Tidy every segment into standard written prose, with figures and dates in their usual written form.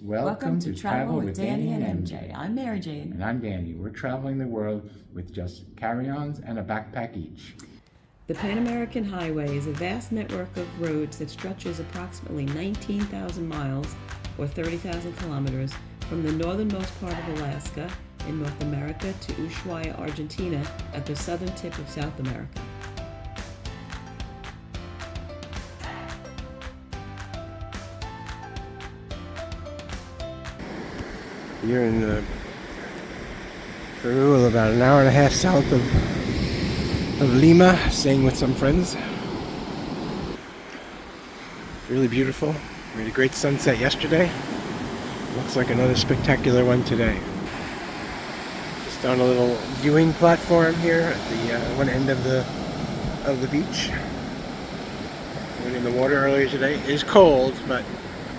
Welcome to Travel with Danny and MJ. I'm Mary Jane. And I'm Danny. We're traveling the world with just carry-ons and a backpack each. The Pan American Highway is a vast network of roads that stretches approximately 19,000 miles, or 30,000 kilometers, from the northernmost part of Alaska in North America to Ushuaia, Argentina, at the southern tip of South America. You're in Peru, about an hour and a half south of Lima, staying with some friends. Really beautiful. We had a great sunset yesterday. Looks like another spectacular one today. Just on a little viewing platform here at the one end of the beach. Went in the water earlier today. It is cold, but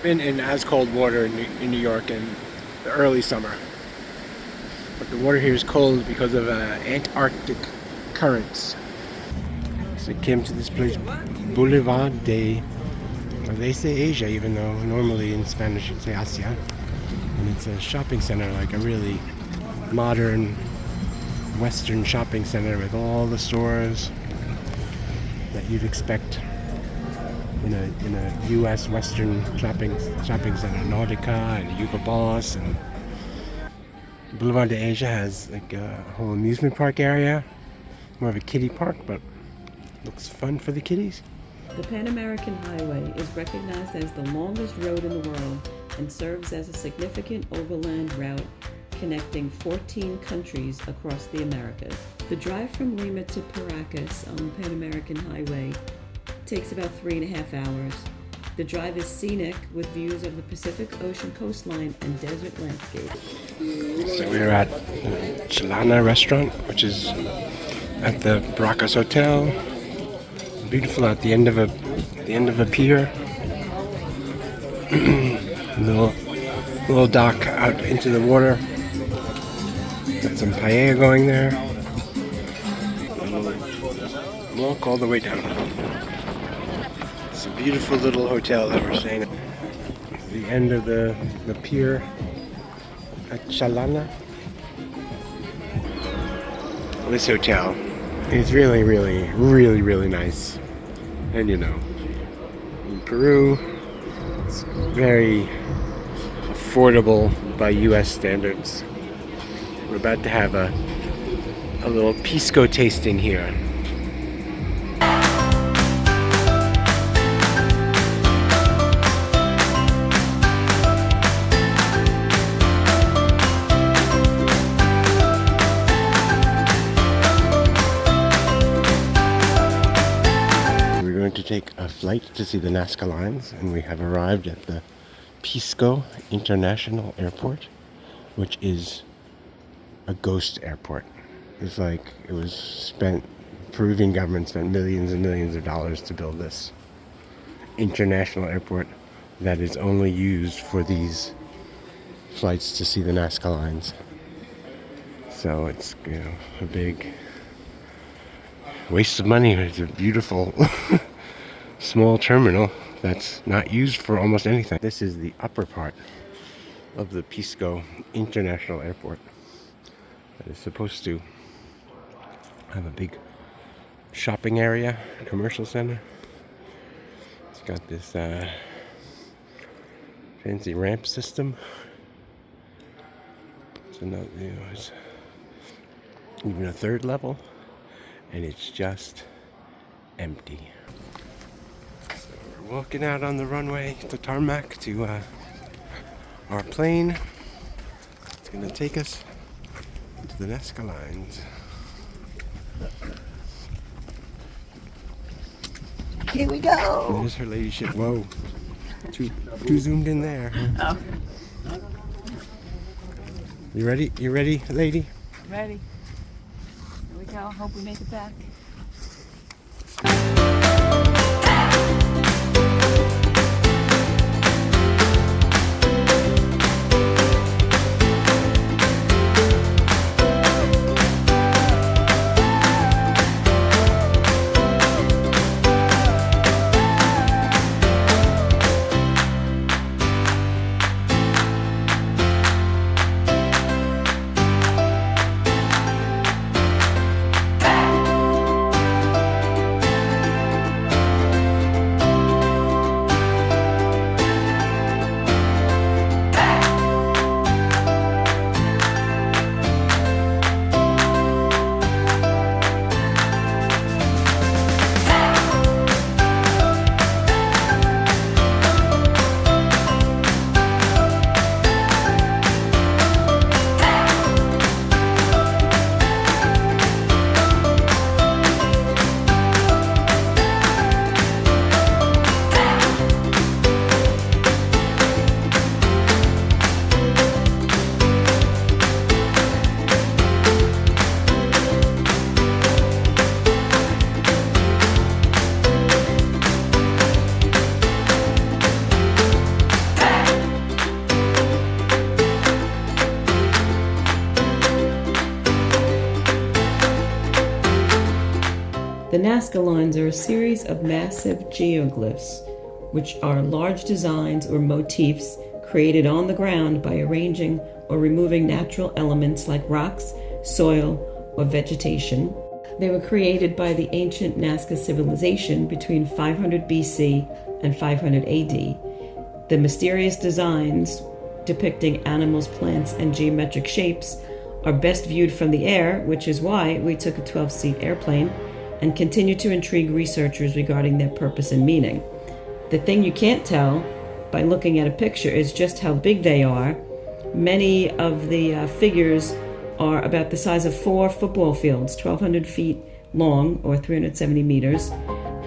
been in as cold water in New York in the early summer. But the water here is cold because of Antarctic currents. So I came to this place, Boulevard de... They say Asia, even though normally in Spanish you'd say Asia. And it's a shopping center, like a really modern Western shopping center with all the stores that you'd expect in a U.S. Western shopping center. Nautica and Hugo Boss, and Boulevard de Asia has like a whole amusement park area, more of a kiddie park, but looks fun for the kiddies. The Pan American Highway is recognized as the longest road in the world and serves as a significant overland route connecting 14 countries across the Americas. The drive from Lima to Paracas on the Pan American Highway takes about 3.5 hours. The drive is scenic with views of the Pacific Ocean coastline and desert landscapes. So we're at Chalana restaurant, which is at the Paracas Hotel. Beautiful at the end of a pier. little dock out into the water. Got some paella going there. Walk all the way down. It's a beautiful little hotel that we're staying at. The end of the pier at Chalana. This hotel is really, really, really, really nice. And you know, in Peru, it's very affordable by US standards. We're about to have a little pisco tasting here. To take a flight to see the Nazca Lines, and we have arrived at the Pisco International Airport, which is a ghost airport. It's like it was spent, Peruvian government spent millions and millions of dollars to build this international airport that is only used for these flights to see the Nazca Lines. So it's, you know, a big waste of money. It's a beautiful small terminal that's not used for almost anything. This is the upper part of the Pisco International Airport that is supposed to have a big shopping area, commercial center. It's got this fancy ramp system. So now, you know, it's even a third level, and it's just empty. Walking out on the runway to tarmac to our plane. It's going to take us to the Nazca Lines. Here we go! There's her ladyship. Whoa. Too zoomed in there. Oh. You ready? You ready, lady? Ready. Here we go. Hope we make it back. The Nazca Lines are a series of massive geoglyphs, which are large designs or motifs created on the ground by arranging or removing natural elements like rocks, soil, or vegetation. They were created by the ancient Nazca civilization between 500 BC and 500 AD. The mysterious designs depicting animals, plants, and geometric shapes are best viewed from the air, which is why we took a 12-seat airplane, and continue to intrigue researchers regarding their purpose and meaning. The thing you can't tell by looking at a picture is just how big they are. Many of the figures are about the size of 4 football fields, 1,200 feet long or 370 meters,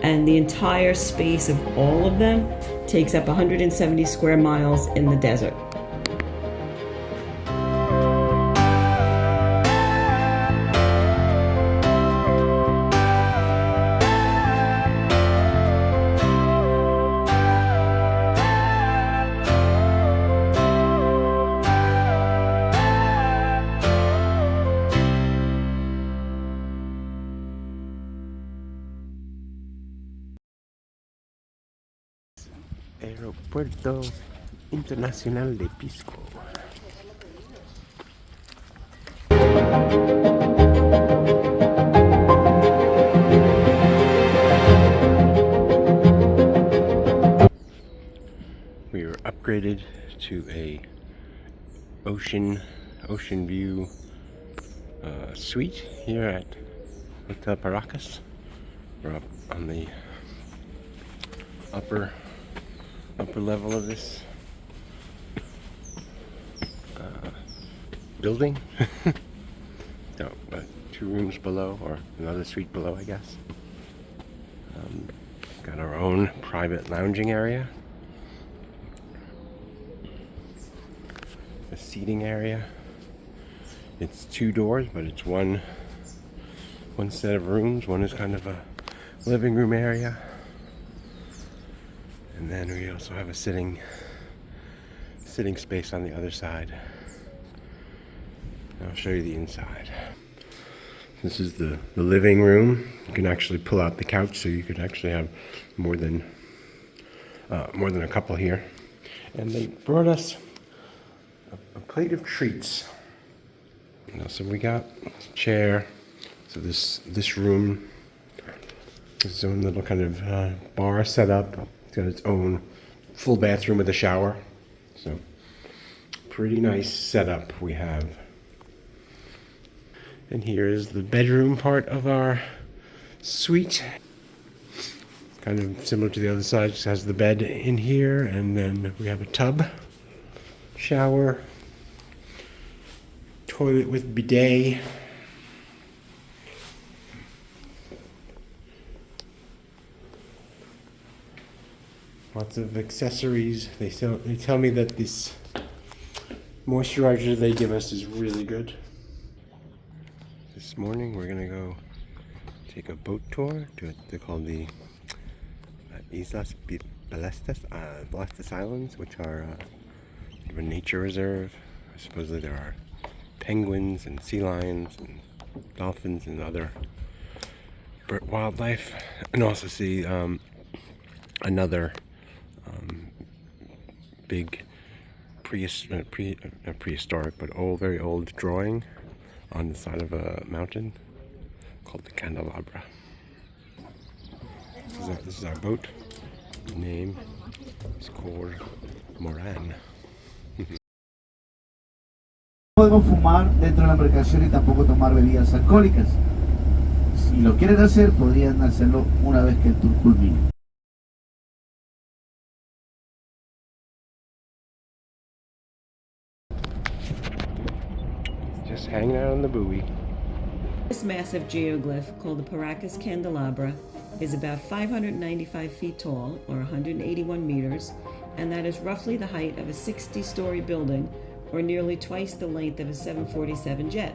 and the entire space of all of them takes up 170 square miles in the desert. Aeropuerto Internacional de Pisco. We were upgraded to a ocean view suite here at Hotel Paracas. We're up on the upper level of this building. No, 2 rooms below, or another suite below, I guess. Got our own private lounging area, a seating area. It's 2 doors, but it's one set of rooms. One is kind of a living room area. And then we also have a sitting space on the other side. I'll show you the inside. This is the living room. You can actually pull out the couch, so you could actually have more than a couple here. And they brought us a plate of treats. So we got a chair. So this room is its own little kind of bar set up. It's got its own full bathroom with a shower. So pretty nice setup we have. And here is the bedroom part of our suite. Kind of similar to the other side, just has the bed in here, and then we have a tub, shower, toilet with bidet. Lots of accessories. They tell me that this moisturizer they give us is really good. This morning we're gonna go take a boat tour to they're called the Ballestas Islands, which are a nature reserve. Supposedly there are penguins and sea lions and dolphins and other wildlife, and also see another big prehistoric but very old drawing on the side of a mountain called the Candelabra. This is our boat. The name is called Moran. No podemos fumar dentro de la embarcación y tampoco tomar bebidas alcohólicas. Si lo quieren hacer, podrían hacerlo una vez que el tour culmine. Just hanging out on the buoy. This massive geoglyph, called the Paracas Candelabra, is about 595 feet tall, or 181 meters, and that is roughly the height of a 60-story building, or nearly twice the length of a 747 jet.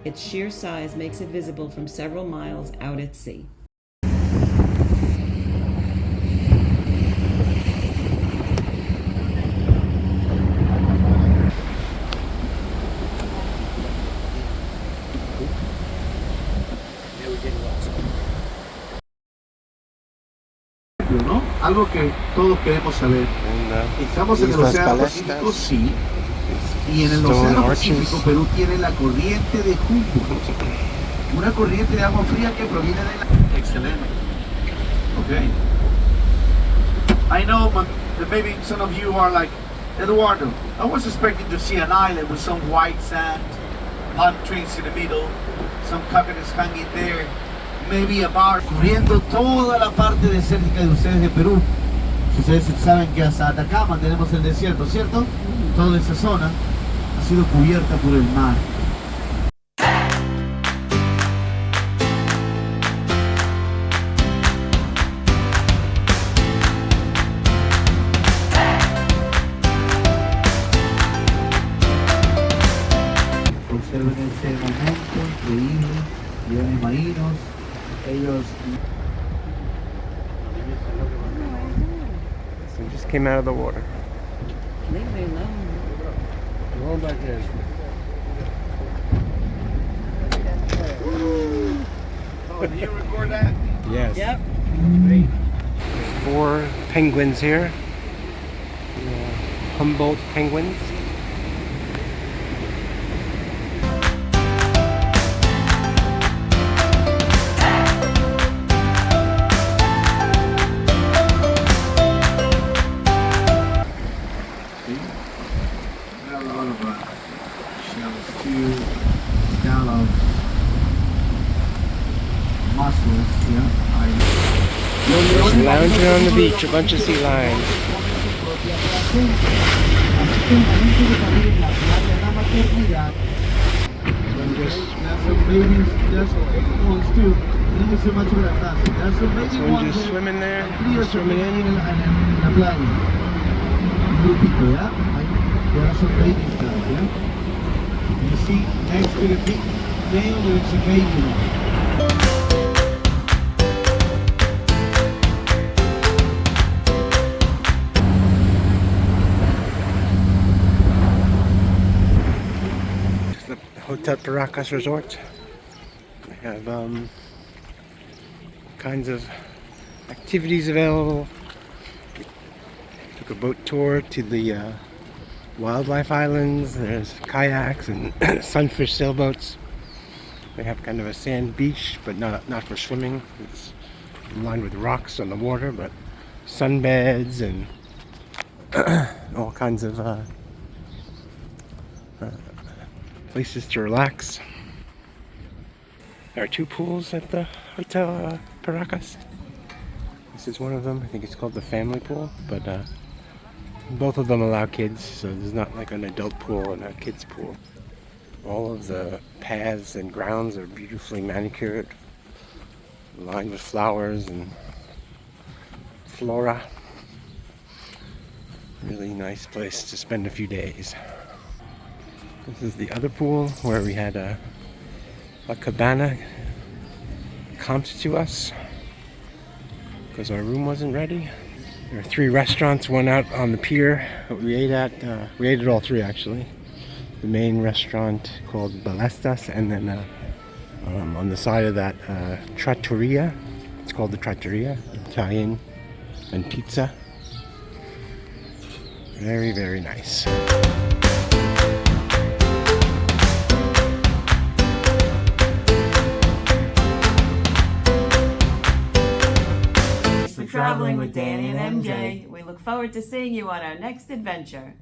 Its sheer size makes it visible from several miles out at sea. algo que todos queremos saber. Estamos en el Islas Océano Ballestas. Pacífico, sí. Y en el Stone Océano Arches. Pacífico, Perú tiene la corriente de Humboldt. Una corriente de agua fría que proviene de la... Excelente. Okay. I know that maybe some of you are like, Eduardo, I was expecting to see an island with some white sand, palm trees in the middle, some coconuts hanging there, maybe a bar. Cubriendo toda la parte desértica de ustedes de Perú. Ustedes saben que hasta Atacama tenemos el desierto, ¿cierto? Toda esa zona ha sido cubierta por el mar. Observen ese momento increíble, leones marinos, ellos... So we just came out of the water. Leave me alone. Going back in. Oh, do you record that? Yes. Yep. 4 penguins here. Humboldt penguins. A lot of shells too, scallops, mussels, Just lounging on the beach, a bunch of sea lions. There's some babies, there's ones too. No so much of that. There's some baby One ones just swimming there, crías swimming in. en la playa. Un grupito, ¿ya? There are some babies there, ¿ya? You see, next to the big male, there's a baby there. The Hotel Paracas resort. We have kinds of activities available. Took a boat tour to the wildlife islands. There's kayaks and sunfish sailboats. They have kind of a sand beach, but not for swimming. It's lined with rocks on the water, but sunbeds and all kinds of places to relax. There are 2 pools at the Hotel Paracas. This is one of them. I think it's called the family pool, but both of them allow kids, so there's not like an adult pool and a kids pool. All of the paths and grounds are beautifully manicured, lined with flowers and flora. Really nice place to spend a few days. This is the other pool where we had a cabana comped to us because our room wasn't ready. There are 3 restaurants, one out on the pier that we ate at. We ate at all 3 actually. The main restaurant called Ballestas, and then on the side of that trattoria. It's called the trattoria, Italian and pizza. Very, very nice. Thanks for traveling with Danny and MJ. We look forward to seeing you on our next adventure.